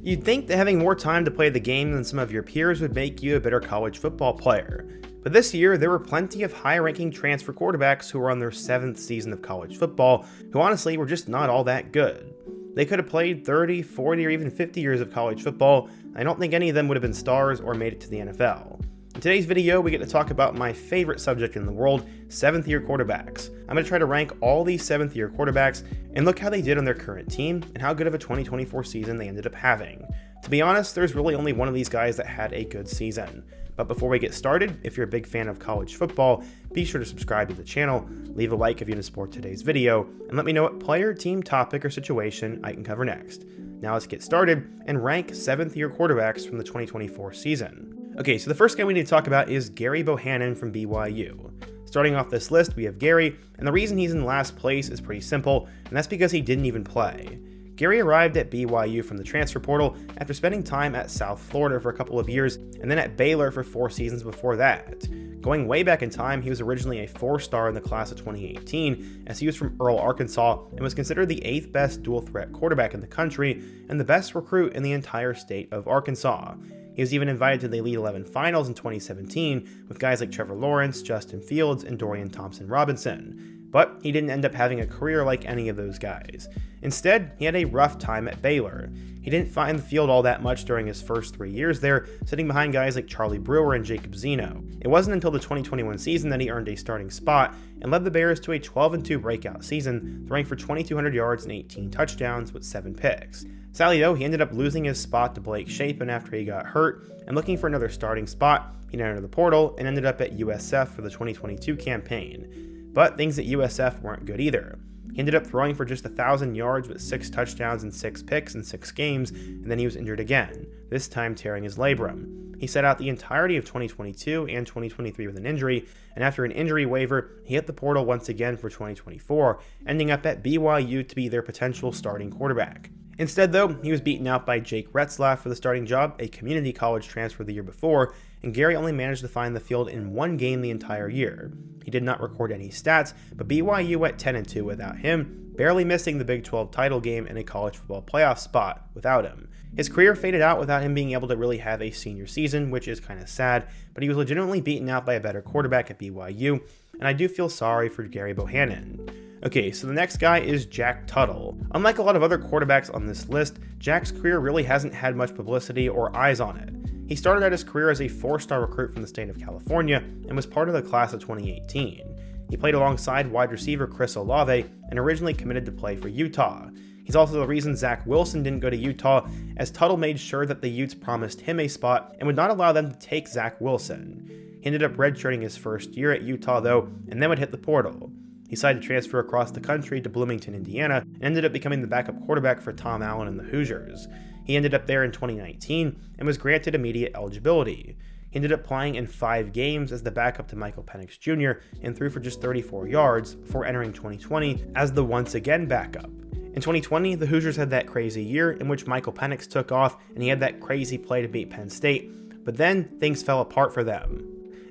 You'd think that having more time to play the game than some of your peers would make you a better college football player. But this year, there were plenty of high-ranking transfer quarterbacks who were on their 7th season of college football, who honestly were just not all that good. They could have played 30, 40, or even 50 years of college football. I don't think any of them would have been stars or made it to the NFL. In today's video, we get to talk about my favorite subject in the world, 7th-year quarterbacks. I'm going to try to rank all these 7th-year quarterbacks and look how they did on their current team and how good of a 2024 season they ended up having. To be honest, there's really only one of these guys that had a good season. But before we get started, if you're a big fan of college football, be sure to subscribe to the channel, leave a like if you want to support today's video, and let me know what player, team, topic, or situation I can cover next. Now let's get started and rank 7th-year quarterbacks from the 2024 season. Okay, so the first guy we need to talk about is Gary Bohannon from BYU. Starting off this list, we have Gary, and the reason he's in last place is pretty simple, and that's because he didn't even play. Gary arrived at BYU from the transfer portal after spending time at South Florida for a couple of years, and then at Baylor for 4 seasons before that. Going way back in time, he was originally a 4-star in the class of 2018, as he was from Earle, Arkansas, and was considered the 8th best dual-threat quarterback in the country, and the best recruit in the entire state of Arkansas. He was even invited to the Elite 11 finals in 2017 with guys like Trevor Lawrence, Justin Fields, and Dorian Thompson-Robinson, but he didn't end up having a career like any of those guys. Instead, he had a rough time at Baylor. He didn't find the field all that much during his first 3 years there, sitting behind guys like Charlie Brewer and Jacob Zeno. It wasn't until the 2021 season that he earned a starting spot and led the Bears to a 12-2 breakout season, throwing for 2,200 yards and 18 touchdowns with 7 picks. Sadly though, he ended up losing his spot to Blake Shapen after he got hurt, and looking for another starting spot, he entered the portal and ended up at USF for the 2022 campaign. But things at USF weren't good either. He ended up throwing for just 1,000 yards with 6 touchdowns and 6 picks in 6 games, and then he was injured again, this time tearing his labrum. He sat out the entirety of 2022 and 2023 with an injury, and after an injury waiver, he hit the portal once again for 2024, ending up at BYU to be their potential starting quarterback. Instead though, he was beaten out by Jake Retzlaff for the starting job, a community college transfer the year before, and Gary only managed to find the field in 1 game the entire year. He did not record any stats, but BYU went 10-2 without him, barely missing the Big 12 title game and a college football playoff spot without him. His career faded out without him being able to really have a senior season, which is kind of sad, but he was legitimately beaten out by a better quarterback at BYU, and I do feel sorry for Gary Bohannon. Okay, so the next guy is Jack Tuttle. Unlike a lot of other quarterbacks on this list, Jack's career really hasn't had much publicity or eyes on it. He started out his career as a 4-star recruit from the state of California and was part of the class of 2018. He played alongside wide receiver Chris Olave and originally committed to play for Utah. He's also the reason Zach Wilson didn't go to Utah, as Tuttle made sure that the Utes promised him a spot and would not allow them to take Zach Wilson. He ended up redshirting his first year at Utah though, and then would hit the portal. He decided to transfer across the country to Bloomington, Indiana, and ended up becoming the backup quarterback for Tom Allen and the Hoosiers. He ended up there in 2019 and was granted immediate eligibility. He ended up playing in 5 games as the backup to Michael Penix Jr. and threw for just 34 yards before entering 2020 as the once again backup. In 2020, the Hoosiers had that crazy year in which Michael Penix took off and he had that crazy play to beat Penn State, but then things fell apart for them.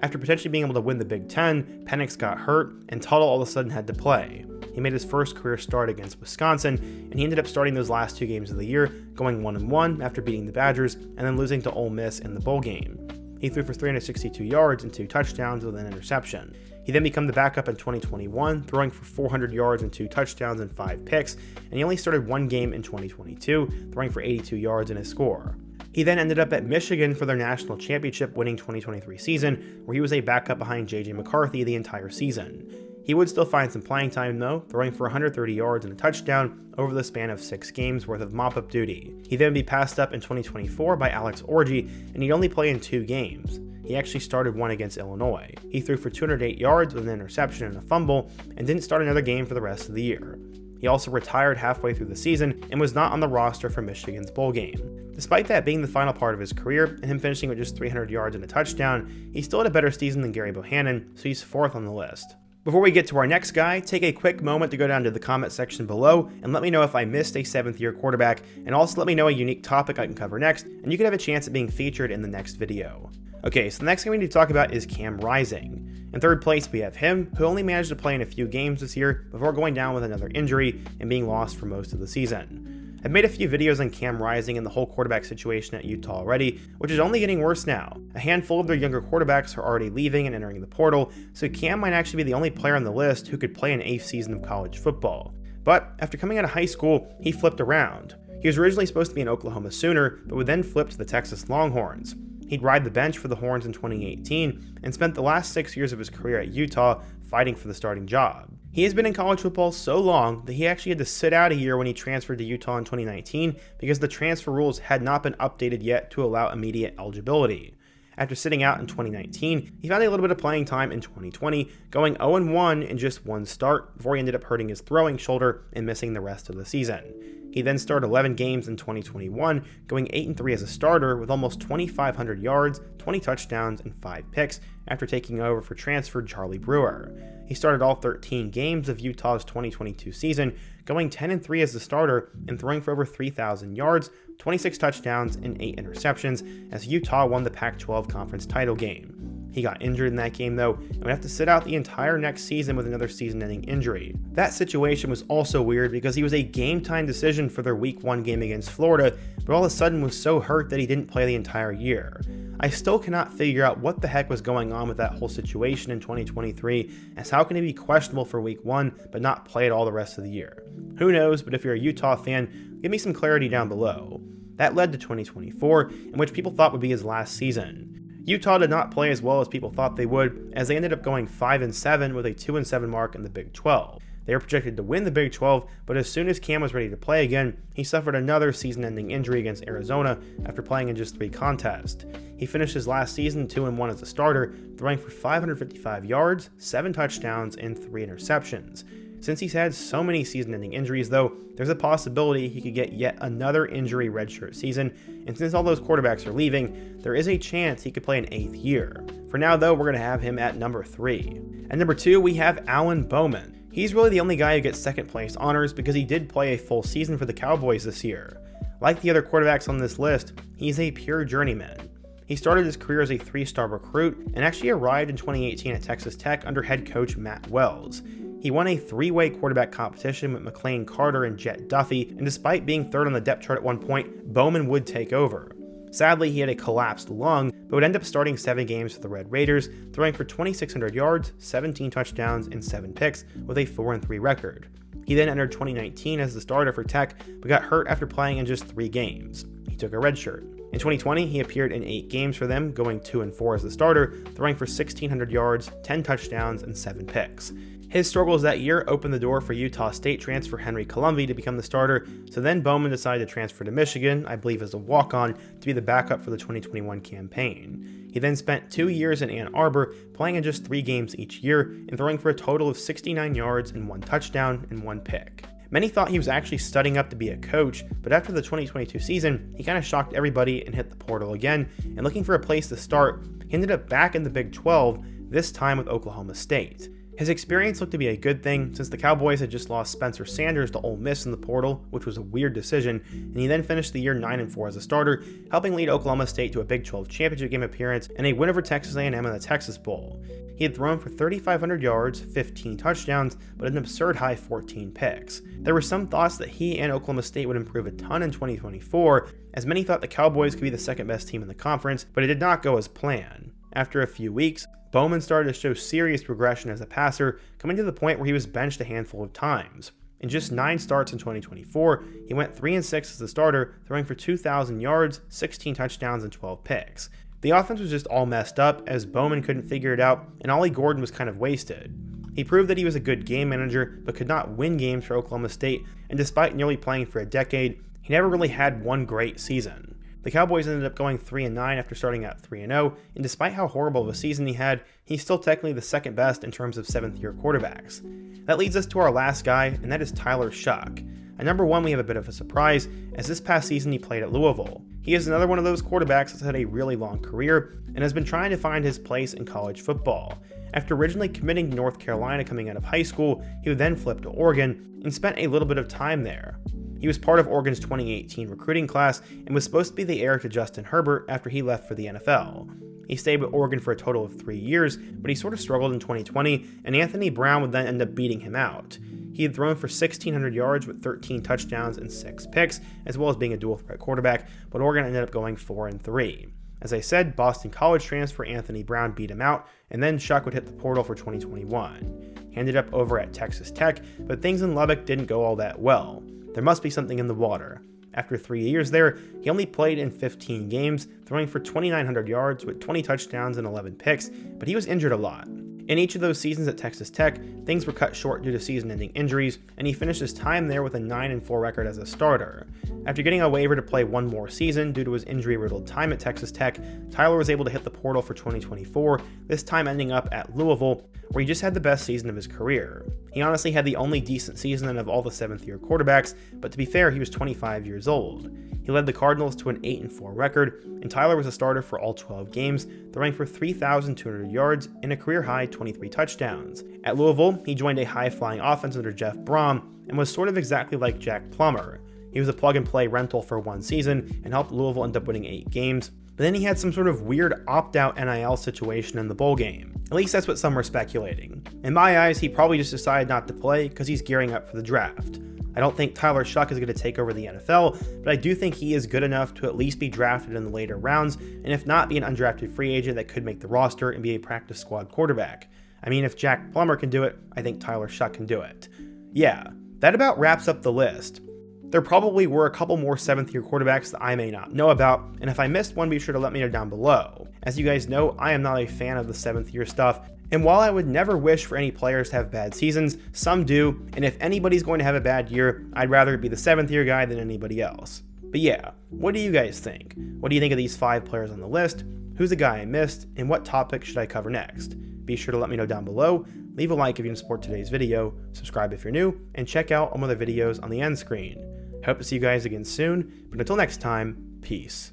After potentially being able to win the Big Ten, Penix got hurt, and Tuttle all of a sudden had to play. He made his first career start against Wisconsin, and he ended up starting those last 2 games of the year, going 1-1 after beating the Badgers, and then losing to Ole Miss in the bowl game. He threw for 362 yards and 2 touchdowns with an interception. He then became the backup in 2021, throwing for 400 yards and 2 touchdowns and 5 picks, and he only started 1 game in 2022, throwing for 82 yards in his score. He then ended up at Michigan for their national championship winning 2023 season, where he was a backup behind J.J. McCarthy the entire season. He would still find some playing time though, throwing for 130 yards and a touchdown over the span of 6 games worth of mop-up duty. He'd then be passed up in 2024 by Alex Orji, and he'd only play in 2 games. He actually started one against Illinois. He threw for 208 yards with an interception and a fumble, and didn't start another game for the rest of the year. He also retired halfway through the season and was not on the roster for Michigan's bowl game. Despite that being the final part of his career and him finishing with just 300 yards and a touchdown, he still had a better season than Gary Bohannon, so he's 4th on the list. Before we get to our next guy, take a quick moment to go down to the comment section below and let me know if I missed a 7th-year quarterback, and also let me know a unique topic I can cover next, and you could have a chance at being featured in the next video. Okay, so the next thing we need to talk about is Cam Rising. In 3rd place, we have him, who only managed to play in a few games this year before going down with another injury and being lost for most of the season. I've made a few videos on Cam Rising and the whole quarterback situation at Utah already, which is only getting worse now. A handful of their younger quarterbacks are already leaving and entering the portal, so Cam might actually be the only player on the list who could play an 8th season of college football. But after coming out of high school, he flipped around. He was originally supposed to be an Oklahoma Sooner, but would then flip to the Texas Longhorns. He'd ride the bench for the Horns in 2018 and spent the last 6 years of his career at Utah fighting for the starting job. He has been in college football so long that he actually had to sit out a year when he transferred to Utah in 2019 because the transfer rules had not been updated yet to allow immediate eligibility. After sitting out in 2019, he found a little bit of playing time in 2020, going 0-1 in just one start before he ended up hurting his throwing shoulder and missing the rest of the season. He then started 11 games in 2021, going 8-3 as a starter with almost 2,500 yards, 20 touchdowns, and 5 picks after taking over for transferred Charlie Brewer. He started all 13 games of Utah's 2022 season, going 10-3 as the starter and throwing for over 3,000 yards, 26 touchdowns, and 8 interceptions as Utah won the Pac-12 conference title game. He got injured in that game though, and would have to sit out the entire next season with another season-ending injury. That situation was also weird because he was a game-time decision for their Week 1 game against Florida, but all of a sudden was so hurt that he didn't play the entire year. I still cannot figure out what the heck was going on with that whole situation in 2023, as how can he be questionable for Week 1 but not play it all the rest of the year? Who knows, but if you're a Utah fan, give me some clarity down below. That led to 2024, in which people thought would be his last season. Utah did not play as well as people thought they would, as they ended up going 5-7 with a 2-7 mark in the Big 12. They were projected to win the Big 12, but as soon as Cam was ready to play again, he suffered another season-ending injury against Arizona after playing in just 3 contests. He finished his last season 2-1 as a starter, throwing for 555 yards, 7 touchdowns, and 3 interceptions. Since he's had so many season-ending injuries though, there's a possibility he could get yet another injury redshirt season, and since all those quarterbacks are leaving, there is a chance he could play an 8th year. For now though, we're going to have him at number 3. At number 2, we have Bowman. He's really the only guy who gets second place honors because he did play a full season for the Cowboys this year. Like the other quarterbacks on this list, he's a pure journeyman. He started his career as a 3-star recruit and actually arrived in 2018 at Texas Tech under head coach Matt Wells. He won a 3-way quarterback competition with McLean Carter and Jet Duffy, and despite being 3rd on the depth chart at one point, Bowman would take over. Sadly, he had a collapsed lung, but would end up starting 7 games for the Red Raiders, throwing for 2,600 yards, 17 touchdowns, and 7 picks, with a 4-3 record. He then entered 2019 as the starter for Tech, but got hurt after playing in just 3 games. He took a red shirt. In 2020, he appeared in 8 games for them, going 2-4 as the starter, throwing for 1,600 yards, 10 touchdowns, and 7 picks. His struggles that year opened the door for Utah State transfer Henry Colombi to become the starter, so then Bowman decided to transfer to Michigan, I believe as a walk-on, to be the backup for the 2021 campaign. He then spent 2 years in Ann Arbor, playing in just 3 games each year, and throwing for a total of 69 yards and 1 touchdown and 1 pick. Many thought he was actually studying up to be a coach, but after the 2022 season, he kind of shocked everybody and hit the portal again, and looking for a place to start, he ended up back in the Big 12, this time with Oklahoma State. His experience looked to be a good thing since the Cowboys had just lost Spencer Sanders to Ole Miss in the portal, which was a weird decision, and he then finished the year 9-4 as a starter, helping lead Oklahoma State to a Big 12 championship game appearance and a win over Texas A&M in the Texas Bowl. He had thrown for 3,500 yards, 15 touchdowns, but an absurd high 14 picks. There were some thoughts that he and Oklahoma State would improve a ton in 2024, as many thought the Cowboys could be the second best team in the conference, but it did not go as planned. After a few weeks, Bowman started to show serious progression as a passer, coming to the point where he was benched a handful of times. In just 9 starts in 2024, he went 3-6 as a starter, throwing for 2,000 yards, 16 touchdowns, and 12 picks. The offense was just all messed up, as Bowman couldn't figure it out, and Ollie Gordon was kind of wasted. He proved that he was a good game manager, but could not win games for Oklahoma State, and despite nearly playing for a decade, he never really had one great season. The Cowboys ended up going 3-9 after starting out 3-0, and despite how horrible of a season he had, he's still technically the second best in terms of 7th-year quarterbacks. That leads us to our last guy, and that is Tyler Shough. At number 1, we have a bit of a surprise, as this past season he played at Louisville. He is another one of those quarterbacks that's had a really long career, and has been trying to find his place in college football. After originally committing to North Carolina coming out of high school, he would then flip to Oregon, and spent a little bit of time there. He was part of Oregon's 2018 recruiting class and was supposed to be the heir to Justin Herbert after he left for the NFL. He stayed with Oregon for a total of 3 years, but he sort of struggled in 2020, and Anthony Brown would then end up beating him out. he had thrown for 1,600 yards with 13 touchdowns and 6 picks, as well as being a dual threat quarterback, but Oregon ended up going 4-3. As I said, Boston College transfer Anthony Brown beat him out, and then Shough would hit the portal for 2021. He ended up over at Texas Tech, but things in Lubbock didn't go all that well. There must be something in the water. After 3 years there, he only played in 15 games, throwing for 2,900 yards with 20 touchdowns and 11 picks, but he was injured a lot. In each of those seasons at Texas Tech, things were cut short due to season-ending injuries, and he finished his time there with a 9-4 record as a starter. After getting a waiver to play one more season due to his injury-riddled time at Texas Tech, Tyler was able to hit the portal for 2024, this time ending up at Louisville, where he just had the best season of his career. He honestly had the only decent season of all the 7th-year quarterbacks, but to be fair, he was 25 years old. He led the Cardinals to an 8-4 record, and Tyler was a starter for all 12 games, throwing for 3,200 yards and a career-high 23 touchdowns. At Louisville, he joined a high-flying offense under Jeff Brom and was sort of exactly like Jack Plummer. He was a plug-and-play rental for one season and helped Louisville end up winning 8 games, but then he had some sort of weird opt-out NIL situation in the bowl game. At least that's what some were speculating. In my eyes, he probably just decided not to play because he's gearing up for the draft. I don't think Tyler Shough is going to take over the NFL, but I do think he is good enough to at least be drafted in the later rounds, and if not, be an undrafted free agent that could make the roster and be a practice squad quarterback. I mean, if Jack Plummer can do it, I think Tyler Shough can do it. Yeah, that about wraps up the list. There probably were a couple more 7th-year quarterbacks that I may not know about, and if I missed one, be sure to let me know down below. As you guys know, I am not a fan of the 7th-year stuff, and while I would never wish for any players to have bad seasons, some do, and if anybody's going to have a bad year, I'd rather it be the 7th-year guy than anybody else. But yeah, what do you guys think? What do you think of these 5 players on the list? Who's the guy I missed, and what topic should I cover next? Be sure to let me know down below, leave a like if you can support today's video, subscribe if you're new, and check out all my other videos on the end screen. I hope to see you guys again soon, but until next time, peace.